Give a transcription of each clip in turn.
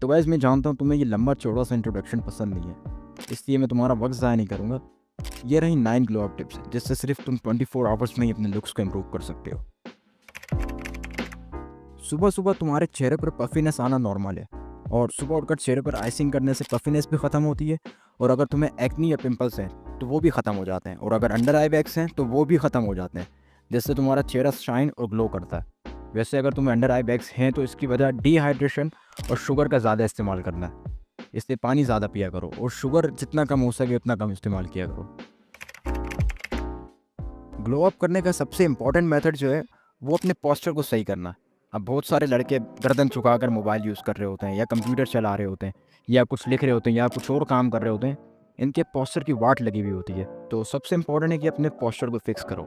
तो गाइस मैं जानता हूँ तुम्हें ये लंबा चौड़ा सा इंट्रोडक्शन पसंद नहीं है, इसलिए मैं तुम्हारा वक्त ज़ाया नहीं करूँगा। ये रही 9 ग्लो अप टिप्स जिससे सिर्फ तुम 24 आवर्स में ही अपने लुक्स को इम्प्रूव कर सकते हो। सुबह सुबह तुम्हारे चेहरे पर पफीनेस आना नॉर्मल है और सुबह उठकर चेहरे पर आइसिंग करने से पफीनेस भी ख़त्म होती है। और अगर तुम्हें एक्नी या पिंपल्स हैं तो वो भी ख़त्म हो जाते हैं, और अगर अंडर आई बैग्स हैं तो वो भी ख़त्म हो जाते हैं, जिससे तुम्हारा चेहरा शाइन और ग्लो करता है। वैसे अगर तुम्हें अंडर आई बैग्स हैं तो इसकी वजह डिहाइड्रेशन और शुगर का ज़्यादा इस्तेमाल करना है, इसलिए पानी ज़्यादा पिया करो और शुगर जितना कम हो सके उतना कम इस्तेमाल किया करो। ग्लो अप करने का सबसे इम्पॉर्टेंट मेथड जो है वो अपने पोस्चर को सही करना है। अब बहुत सारे लड़के गर्दन झुकाकर मोबाइल यूज़ कर रहे होते हैं या कंप्यूटर चला रहे होते हैं या कुछ लिख रहे होते हैं या कुछ और काम कर रहे होते हैं, इनके पोस्चर की वाट लगी हुई होती है। तो सबसे इम्पॉर्टेंट है कि अपने पोस्चर को फिक्स करो।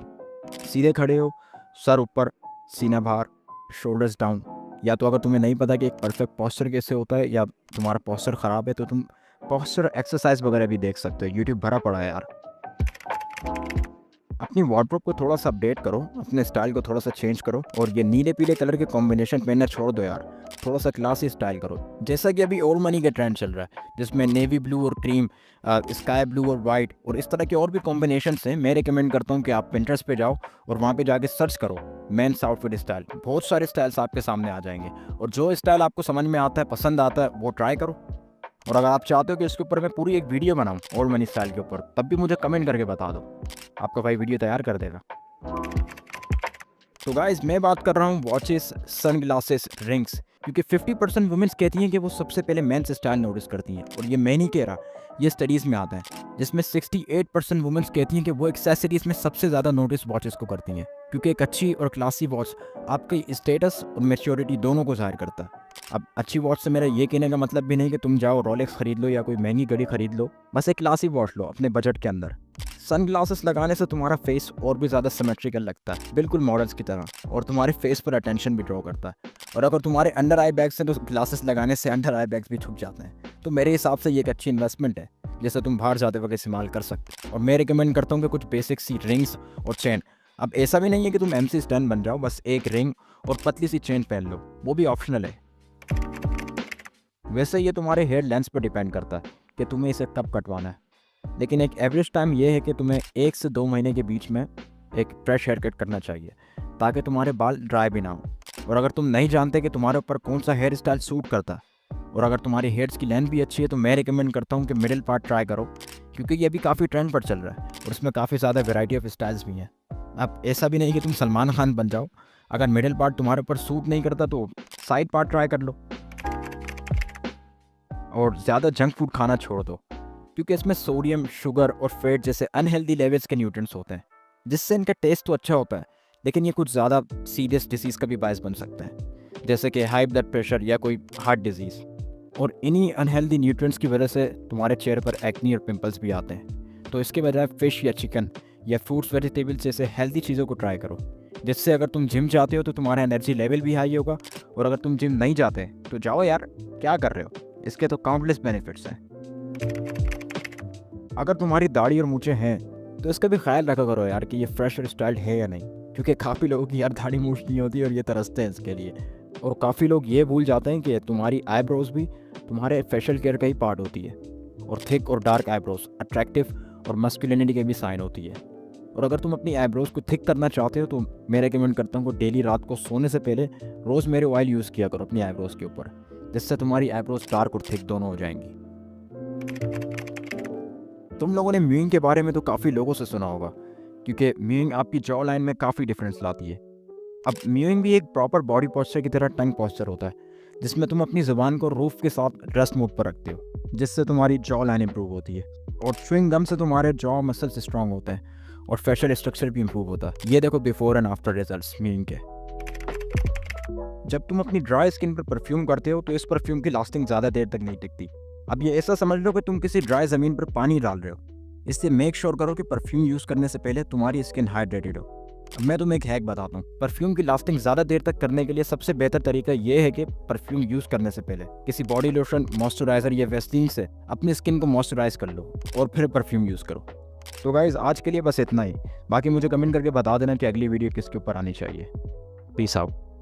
सीधे खड़े हो, सर ऊपर, सीना बाहर, शोल्डर्स डाउन। या तो अगर तुम्हें नहीं पता कि एक परफेक्ट पोस्चर कैसे होता है या तुम्हारा पोस्चर ख़राब है तो तुम पोस्चर एक्सरसाइज वगैरह भी देख सकते हो, यूट्यूब भरा पड़ा है यार। अपनी वार्डरोब को थोड़ा सा अपडेट करो, अपने स्टाइल को थोड़ा सा चेंज करो और ये नीले पीले कलर के कॉम्बिनेशन पहनना छोड़ दो यार। थोड़ा सा क्लासी स्टाइल करो, जैसा कि अभी ओल्ड मनी का ट्रेंड चल रहा है जिसमें नेवी ब्लू और क्रीम, स्काई ब्लू और वाइट और इस तरह के और भी कॉम्बिनेशन हैं। मैं रिकमेंड करता हूँ कि आप पिंटरेस्ट पे जाओ और वहाँ पे जाके सर्च करो मेंस आउटफिट स्टाइल। बहुत सारे स्टाइल्स आपके सामने आ जाएंगे और जो स्टाइल आपको समझ में आता है, पसंद आता है, वो ट्राई करो। और अगर आप चाहते हो कि इसके ऊपर मैं पूरी एक वीडियो बनाऊं ओल्ड मनी स्टाइल के ऊपर, तब भी मुझे कमेंट करके बता दो, आपका भाई वीडियो तैयार कर देगा। तो गाइस मैं बात कर रहा हूँ वॉचेस, सन ग्लासेस, रिंग्स, क्योंकि 50% वुमेन्स कहती हैं कि वो सबसे पहले मेंस स्टाइल नोटिस करती हैं। और ये मैं नहीं कह रहा, ये स्टडीज़ में आता है, जिसमें 68% वुमेन्स कहती हैं कि वो एक्सेसरीज में सबसे ज़्यादा नोटिस वॉचेस को करती हैं, क्योंकि एक अच्छी और क्लासी वॉच आपकी स्टेटस और मैच्योरिटी दोनों को ज़ाहिर करता है। अब अच्छी वॉच से मेरा ये कहने का मतलब भी नहीं कि तुम जाओ रोलेक्स खरीद लो या कोई महंगी घड़ी खरीद लो, बस एक क्लासी वॉच लो अपने बजट के अंदर। सन ग्लासेस लगाने से तुम्हारा फेस और भी ज़्यादा सिमेट्रिकल लगता है, बिल्कुल मॉडल्स की तरह, और तुम्हारे फेस पर अटेंशन भी ड्रॉ करता है। और अगर तुम्हारे अंडर आई बैग्स हैं तो ग्लासेस लगाने से अंडर आई बैग्स भी छुप जाते हैं। तो मेरे हिसाब से ये एक अच्छी इन्वेस्टमेंट है जिसे तुम बाहर जाते वक्त इस्तेमाल कर सकते हो। और मैं रिकमेंड करता हूँ कि कुछ बेसिक सी रिंग्स और चेन। अब ऐसा भी नहीं है कि तुम MC स्टैन बन जाओ, बस एक रिंग और पतली सी चेन पहन लो, वो भी ऑप्शनल है। वैसे ये तुम्हारे हेयर लेंथ पर डिपेंड करता है कि तुम्हें इसे कब कटवाना है, लेकिन एक एवरेज टाइम ये है कि तुम्हें 1 से 2 महीने के बीच में एक फ्रेश हेयर कट करना चाहिए ताकि तुम्हारे बाल ड्राई भी ना हो। और अगर तुम नहीं जानते कि तुम्हारे ऊपर कौन सा हेयर स्टाइल सूट करता है और अगर तुम्हारी हेयर्स की लेंथ भी अच्छी है तो मैं रिकमेंड करता हूँ कि मिडिल पार्ट ट्राई करो, क्योंकि ये भी काफ़ी ट्रेंड पर चल रहा है और इसमें काफ़ी ज़्यादा वेराइटी ऑफ स्टाइल्स भी हैं। अब ऐसा भी नहीं कि तुम सलमान खान बन जाओ, अगर मिडिल पार्ट तुम्हारे ऊपर सूट नहीं करता तो साइड पार्ट ट्राई कर लो। और ज़्यादा जंक फूड खाना छोड़ दो, क्योंकि इसमें सोडियम, शुगर और फैट जैसे अनहेल्दी लेवल्स के न्यूट्रिएंट्स होते हैं, जिससे इनका टेस्ट तो अच्छा होता है लेकिन ये कुछ ज़्यादा सीरियस डिसीज़ का भी बायस बन सकता है, जैसे कि हाई ब्लड प्रेशर या कोई हार्ट डिजीज़। और इन्हीं अनहेल्दी न्यूट्रिएंट्स की वजह से तुम्हारे चेहरे पर एक्नी और पिंपल्स भी आते हैं। तो इसके बजाय फ़िश या चिकन या फ्रूट्स, वेजिटेबल्स जैसे हेल्दी चीज़ों को ट्राई करो, जिससे अगर तुम जिम जाते हो तो तुम्हारा एनर्जी लेवल भी हाई होगा। और अगर तुम जिम नहीं जाते तो जाओ यार, क्या कर रहे हो, इसके तो काउंटलेस बेनिफिट्स हैं। अगर तुम्हारी दाढ़ी और मूंछें हैं तो इसका भी ख्याल रखा करो यार कि ये फ्रेश और स्टाइल्ड है या नहीं, क्योंकि काफ़ी लोगों की यार दाढ़ी मूंछ नहीं होती और ये तरसते हैं इसके लिए। और काफ़ी लोग ये भूल जाते हैं कि तुम्हारी आईब्रोज भी तुम्हारे फेशियल केयर का ही पार्ट होती है, और थिक और डार्क आईब्रोज अट्रैक्टिव और मस्कुलिनिटी के भी साइन होती है। और अगर तुम अपनी आईब्रोज को थिक करना चाहते हो तो मैं रिकमेंड करता हूँ कि डेली रात को सोने से पहले रोज़मेरी ऑयल यूज़ किया करो अपनी आईब्रोज के ऊपर, जिससे तुम्हारी आईब्रोज डार्क और थिक दोनों हो जाएंगी। तुम लोगों ने म्यूइंग के बारे में तो काफ़ी लोगों से सुना होगा, क्योंकि म्यूइंग आपकी जॉ लाइन में काफ़ी डिफरेंस लाती है। अब म्यूइंग भी एक प्रॉपर बॉडी पोस्चर की तरह टंग पोस्चर होता है, जिसमें तुम अपनी ज़ुबान को रूफ के साथ रेस्ट मोड पर रखते हो, जिससे तुम्हारी जॉ लाइन इंप्रूव होती है। और च्युइंग गम से तुम्हारे जॉ मसल्स स्ट्रॉन्ग होते हैं और फेशियल स्ट्रक्चर भी इंप्रूव होता है। ये देखो before and after results mowing के। जब तुम अपनी ड्राई स्किन पर परफ्यूम करते हो तो इस परफ्यूम की लास्टिंग ज़्यादा देर तक नहीं टिकती। अब ये ऐसा समझ लो कि तुम किसी ड्राई ज़मीन पर पानी डाल रहे हो, इससे मेक श्योर करो कि परफ्यूम यूज़ करने से पहले तुम्हारी स्किन हाइड्रेटेड हो। अब मैं तुम्हें एक हैक बताता हूँ। परफ्यूम की लास्टिंग ज़्यादा देर तक करने के लिए सबसे बेहतर तरीका ये है कि परफ्यूम यूज़ करने से पहले किसी बॉडी लोशन, मॉइस्चराइज़र या वेस्लीन से अपनी स्किन को मॉइस्चराइज कर लो और फिर परफ्यूम यूज़ करो। तो गाइज़ आज के लिए बस इतना ही, बाकी मुझे कमेंट करके बता देना कि अगली वीडियो किसके ऊपर आनी चाहिए। Peace out.